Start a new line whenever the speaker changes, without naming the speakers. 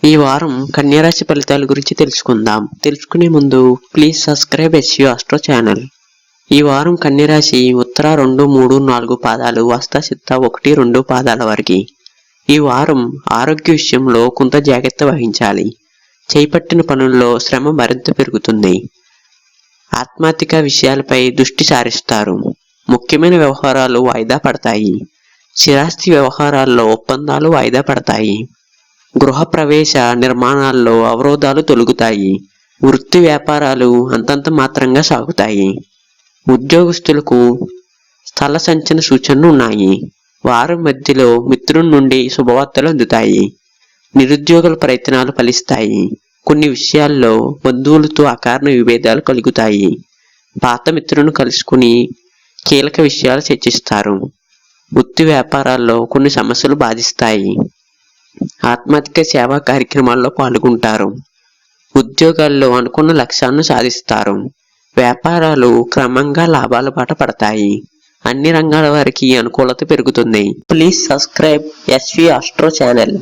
ఈ వారం కన్యారాశి ఫలితాల గురించి తెలుసుకుందాం. తెలుసుకునే ముందు please subscribe SU astro channel. ఈ వారం కన్యారాశి ఉత్తర 2, 3, 4 పాదాలు, హస్త చిత్త 1, 2 పాదాల వారికి ఈ వారం ఆరోగ్య విషయంలో కొంత జాగ్రత్త వహించాలి. చేపట్టిన పనుల్లో శ్రమ మరింత పెరుగుతుంది. ఆధ్యాత్మిక విషయాలపై దృష్టి సారిస్తారు. ముఖ్యమైన వ్యవహారాలు వాయిదా పడతాయి. స్థిరాస్తి వ్యవహారాల్లో ఒప్పందాలు వాయిదా పడతాయి. గృహప్రవేశ నిర్మాణాల్లో అవరోధాలు తొలగుతాయి. వృత్తి వ్యాపారాలు అంతంత మాత్రంగా సాగుతాయి. ఉద్యోగస్తులకు స్థల సంచలన సూచనలు ఉన్నాయి. వారం మధ్యలో మిత్రుల నుండి శుభవార్తలు అందుతాయి. నిరుద్యోగుల ప్రయత్నాలు ఫలిస్తాయి. కొన్ని విషయాల్లో బంధువులతో అకారణ విభేదాలు కలుగుతాయి. పాత మిత్రులను కలుసుకుని కీలక విషయాలు చర్చిస్తారు. వృత్తి వ్యాపారాల్లో కొన్ని సమస్యలు బాధిస్తాయి. ఆధ్యాత్మిక సేవా కార్యక్రమాల్లో పాల్గొంటారు. ఉద్యోగాల్లో అనుకున్న లక్ష్యాలను సాధిస్తారు. వ్యాపారాలు క్రమంగా లాభాల బాట పడతాయి. అన్ని రంగాల వారికి అనుకూలత పెరుగుతుంది. Please subscribe SV astro channel.